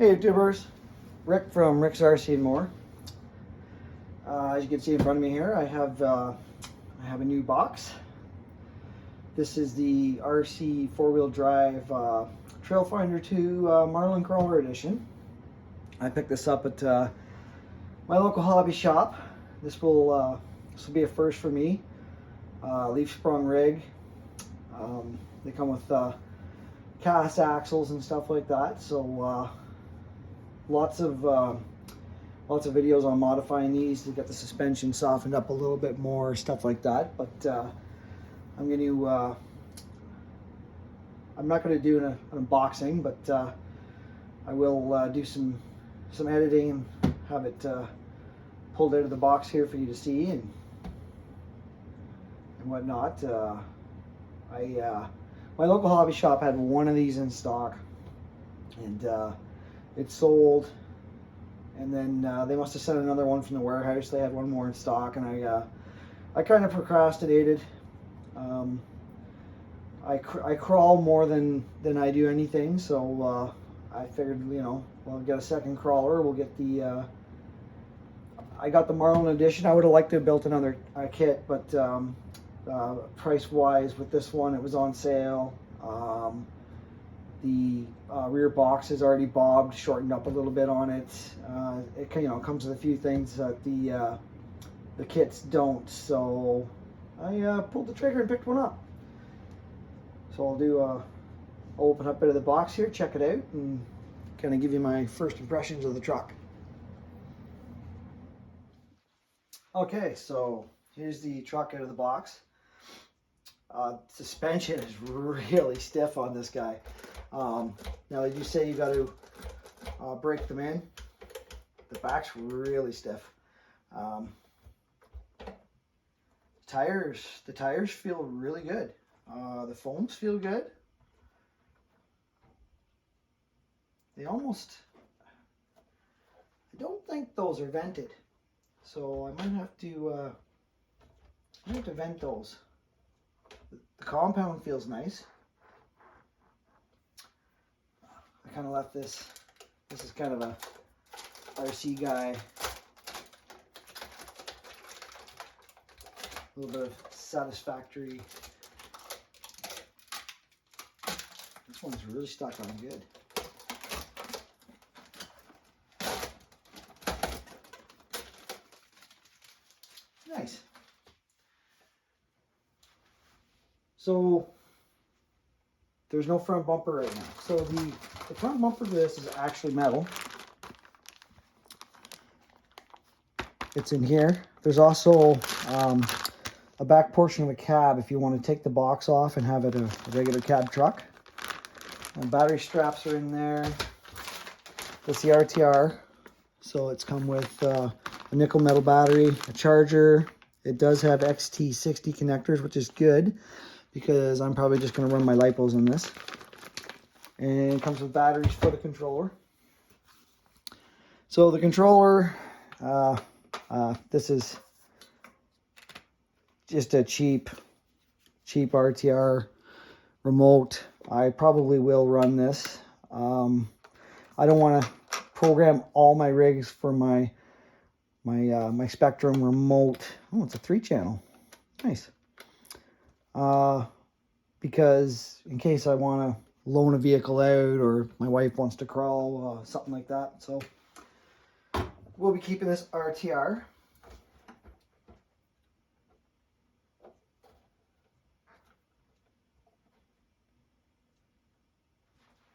Hey YouTubers, Rick from Rick's RC and More. As you can see in front of me here, I have a new box. This is the RC four-wheel drive Trailfinder 2 Marlin Crawler Edition. I picked this up at my local hobby shop. This will be a first for me. Leaf sprung rig. They come with cast axles and stuff like that. So. Lots of videos on modifying these to get the suspension softened up a little bit more, stuff like that. But I'm going to I'm not going to do an unboxing, but I will do some editing and have it pulled out of the box here for you to see and whatnot. My local hobby shop had one of these in stock, and it sold, and then they must have sent another one from the warehouse. They had one more in stock, and I kind of procrastinated. I crawl more than I do anything, so I figured, we'll get a second crawler. We'll get the I got the Marlin edition. I would have liked to have built another kit, but price wise with this one, it was on sale. The rear box is already bobbed, shortened up a little bit on it. It comes with a few things that the kits don't. So I pulled the trigger and picked one up. So I'll open up out of the box here, check it out, and kind of give you my first impressions of the truck. Okay, so here's the truck out of the box. Suspension is really stiff on this guy. Now they do say you got to break them in. The back's really stiff. The tires feel really good. The foams feel good. I don't think those are vented, so I might have to vent those. The compound feels nice. I kind of left this is kind of a RC guy. A little bit of satisfactory. This one's really stuck on good. Nice. So there's no front bumper right now. So the front bumper to this is actually metal. It's in here. There's also a back portion of a cab if you want to take the box off and have it a regular cab truck. And battery straps are in there. That's the RTR. So it's come with a nickel metal battery, a charger. It does have XT60 connectors, which is good, because I'm probably just going to run my lipos on this. And it comes with batteries for the controller. So the controller, this is just a cheap RTR remote. I probably will run this. I don't want to program all my rigs for my Spectrum remote. Oh, it's a 3-channel. Nice. Because in case I want to loan a vehicle out, or my wife wants to crawl, something like that. So we'll be keeping this RTR.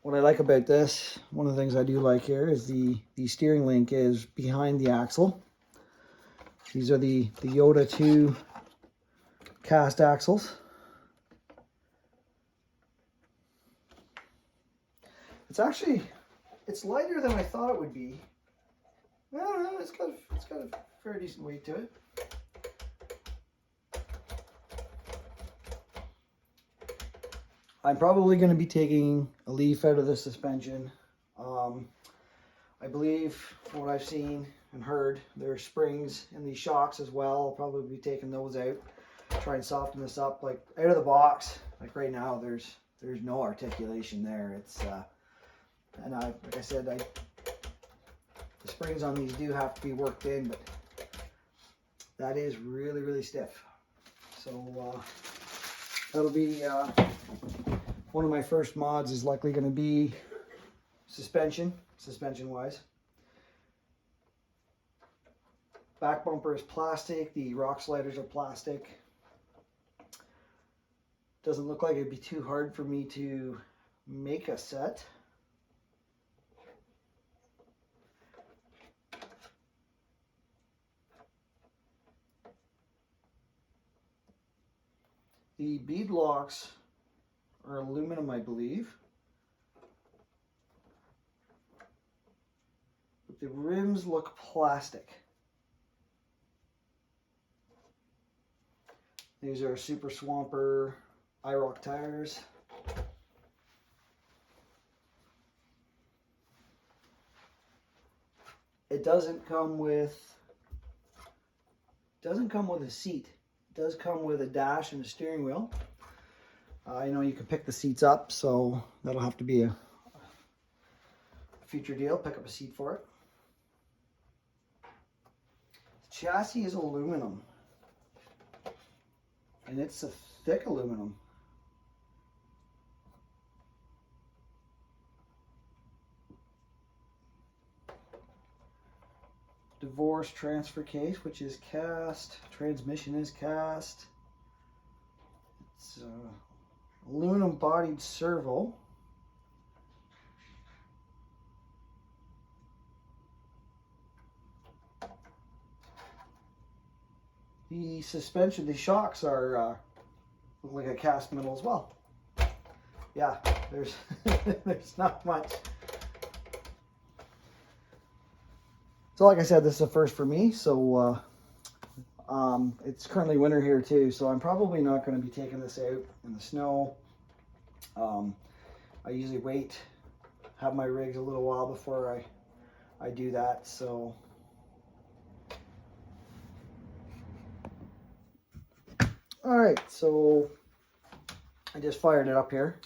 What I like about this, one of the things I do like here, is the steering link is behind the axle. These are the Yoda 2 cast axles. It's lighter than I thought it would be. Well, it's got a fairly decent weight to it. I'm probably going to be taking a leaf out of the suspension. I believe from what I've seen and heard, there are springs in these shocks as well. I'll probably be taking those out, try and soften this up. Like out of the box, like right now, there's no articulation there. It's and like I said, The springs on these do have to be worked in, but that is really, really stiff. So that'll be one of my first mods is likely going to be suspension wise. Back bumper is plastic, the rock sliders are plastic. Doesn't look like it'd be too hard for me to make a set. The bead locks are aluminum, I believe. But the rims look plastic. These are Super Swamper IROC tires. It doesn't come with a seat. It does come with a dash and a steering wheel. I know you can pick the seats up, so that'll have to be a future deal. Pick up a seat for it. The chassis is aluminum, and it's a thick aluminum. Divorce transfer case, which is cast. Transmission is cast. It's aluminum bodied servo. The suspension, the shocks are look like a cast metal as well. Yeah, there's there's not much. So like I said, this is a first for me, so it's currently winter here too, so I'm probably not going to be taking this out in the snow. I usually wait, have my rigs a little while before I do that, so. Alright, so I just fired it up here.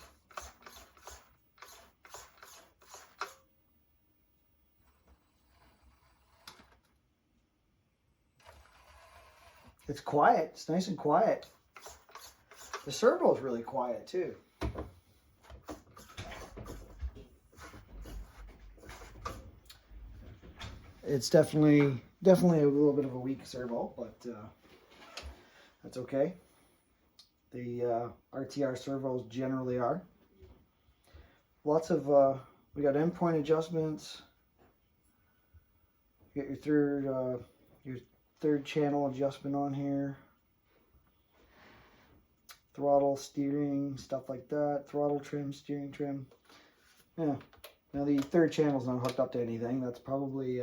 It's quiet. It's nice and quiet. The servo is really quiet too. It's definitely a little bit of a weak servo, but that's okay. The RTR servos generally are. Lots of we got endpoint adjustments. You got your third channel adjustment on here, throttle, steering, stuff like that, throttle trim, steering trim. Yeah, now the third channel's not hooked up to anything. That's probably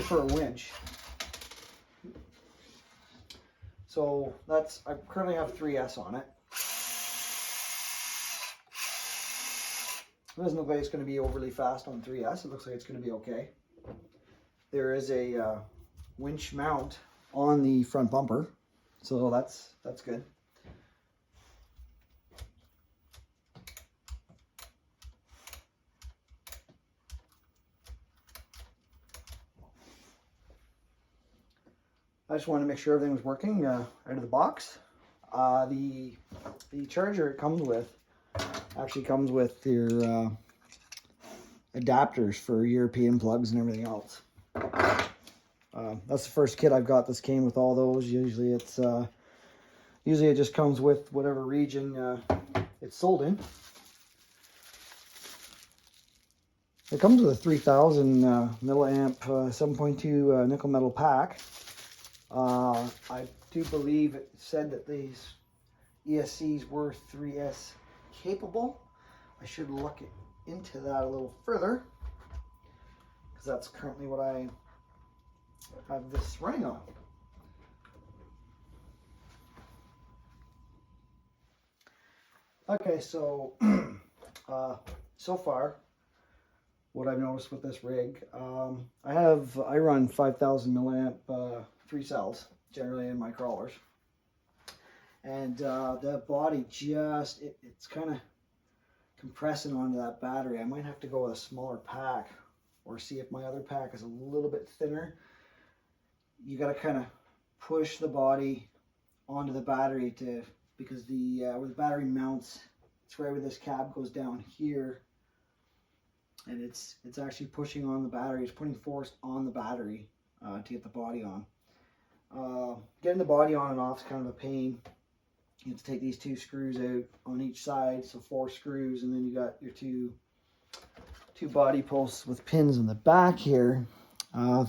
for a winch. So I currently have 3S on it. It doesn't look like it's going to be overly fast on 3S. It looks like it's going to be okay. There is a winch mount on the front bumper, so that's good. I just wanted to make sure everything was working out of the box. The charger it comes with actually comes with your adapters for European plugs and everything else. That's the first kit I've got. This came with all those. Usually it just comes with whatever region it's sold in. It comes with a 3000 milliamp 7.2 nickel metal pack. I do believe it said that these ESCs were 3S capable. I should look into that a little further, because that's currently what I have this running on. Okay, so so far what I've noticed with this rig, I run 5000 milliamp 3 cells generally in my crawlers, and the body just it's kind of compressing onto that battery. I might have to go with a smaller pack or see if my other pack is a little bit thinner. You got to kind of push the body onto the battery because the where the battery mounts, it's right where this cab goes down here, and it's actually pushing on the battery. It's putting force on the battery to get the body on. Getting the body on and off is kind of a pain. You have to take these 2 screws out on each side, so 4 screws, and then you got your two body posts with pins in the back here.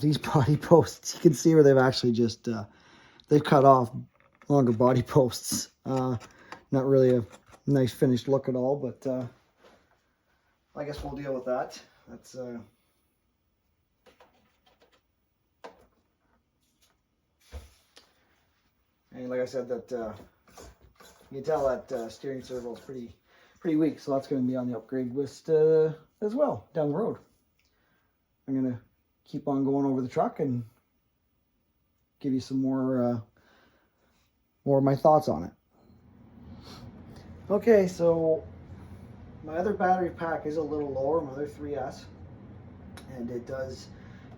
These body posts, you can see where they've actually just they've cut off longer body posts. Not really a nice finished look at all, but I guess we'll deal with that. That's and like I said, that you can tell that steering servo is pretty weak, so that's going to be on the upgrade list as well down the road. I'm going to keep on going over the truck and give you some more of my thoughts on it. Okay, so my other battery pack is a little lower, my other 3S, and it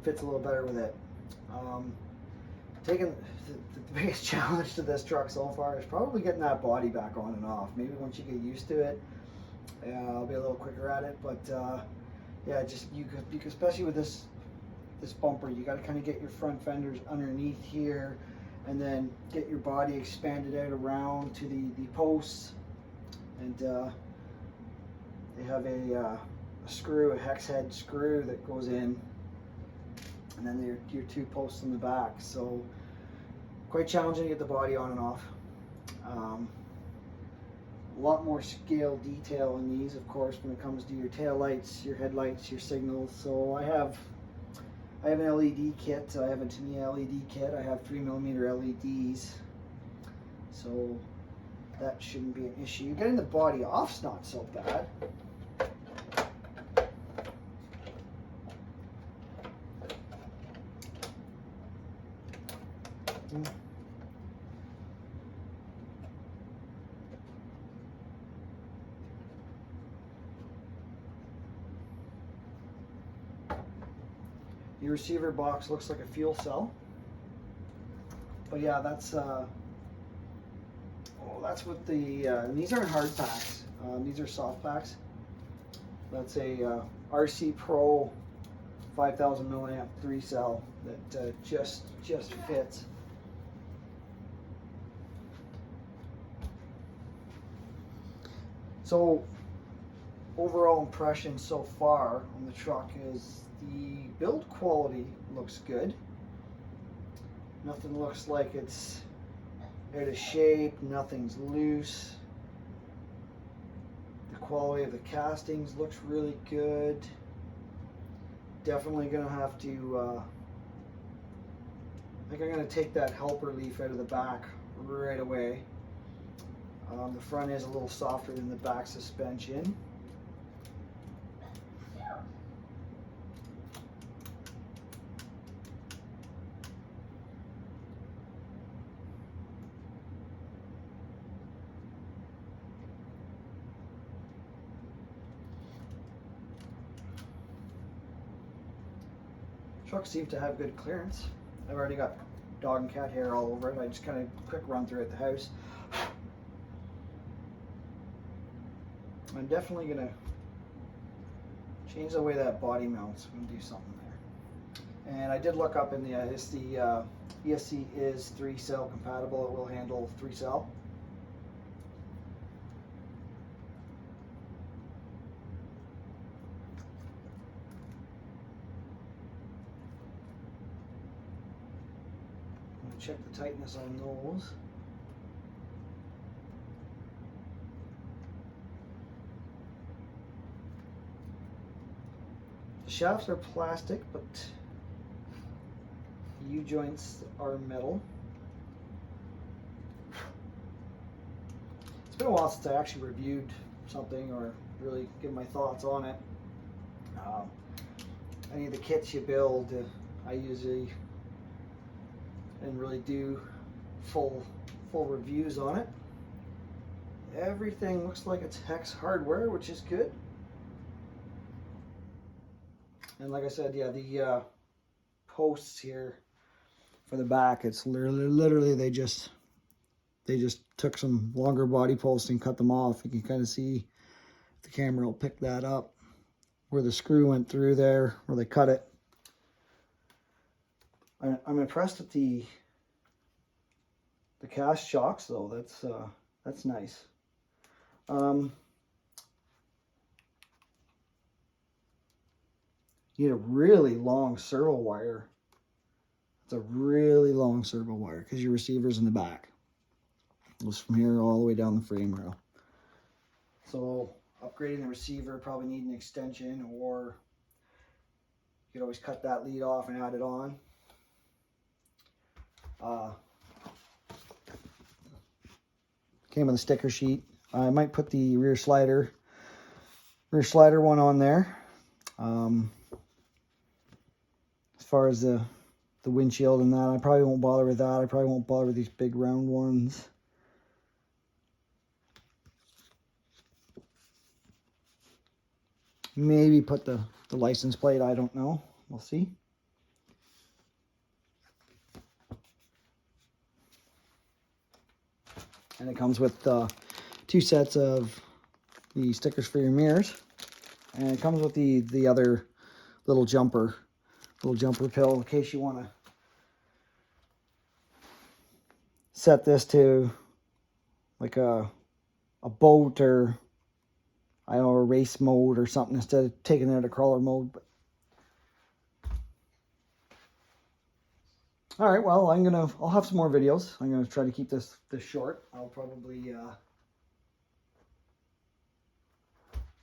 fits a little better with it. Taking the biggest challenge to this truck so far is probably getting that body back on and off. Maybe once you get used to it, I'll be a little quicker at it. But yeah, just you could, especially with this bumper, you got to kind of get your front fenders underneath here, and then get your body expanded out around to the posts. And they have a screw, a hex head screw that goes in, and then your 2 posts in the back. So quite challenging to get the body on and off. A lot more scale detail in these, of course, when it comes to your tail lights, your headlights, your signals. So I have an LED kit. I have a Tamiya LED kit. I have 3mm LEDs. So that shouldn't be an issue. Getting the body off's not so bad. The receiver box looks like a fuel cell, but yeah, that's what these aren't hard packs. These are soft packs. That's a RC Pro 5000 milliamp 3 cell that just fits. So overall impression so far on the truck is the build quality looks good. Nothing looks like it's out of shape, nothing's loose. The quality of the castings looks really good. Definitely gonna have to I think I'm gonna take that helper leaf out of the back right away. The front is a little softer than the back suspension. Truck seems to have good clearance. I've already got dog and cat hair all over it. I just kind of quick run through it the house. I'm definitely gonna change the way that body mounts. I'm gonna do something there. And I did look up in the ESC is 3 cell compatible. It will handle 3 cell. Check the tightness on those. The shafts are plastic, but the U-joints are metal. It's been a while since I actually reviewed something or really give my thoughts on it. Any of the kits you build, I usually and really do full reviews on it. Everything looks like it's hex hardware, which is good. And like I said, yeah, the posts here for the back, it's literally they just took some longer body posts and cut them off. You can kind of see, the camera will pick that up, where the screw went through there, where they cut it. I'm impressed with the cast shocks though. That's nice. You need a really long servo wire. It's a really long servo wire because your receiver's in the back. It goes from here all the way down the frame rail. So upgrading the receiver, probably need an extension, or you could always cut that lead off and add it on. Came with a sticker sheet. I might put the rear slider one on there. As far as the windshield and that, I probably won't bother with that. I probably won't bother with these big round ones. Maybe put the license plate, I don't know. We'll see. And it comes with 2 sets of the stickers for your mirrors. And it comes with the other little jumper pill in case you want to set this to like a boat, or I don't know, a race mode or something, instead of taking it to crawler mode. But all right, well, I'll have some more videos. I'm gonna try to keep this short. I'll probably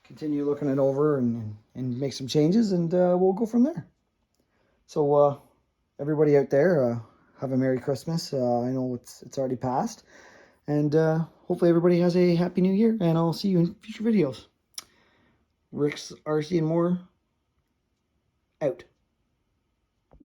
continue looking it over and make some changes, and we'll go from there. So everybody out there, have a Merry Christmas. I know it's already passed, and hopefully everybody has a Happy New Year, and I'll see you in future videos. Rick's RC and More, out.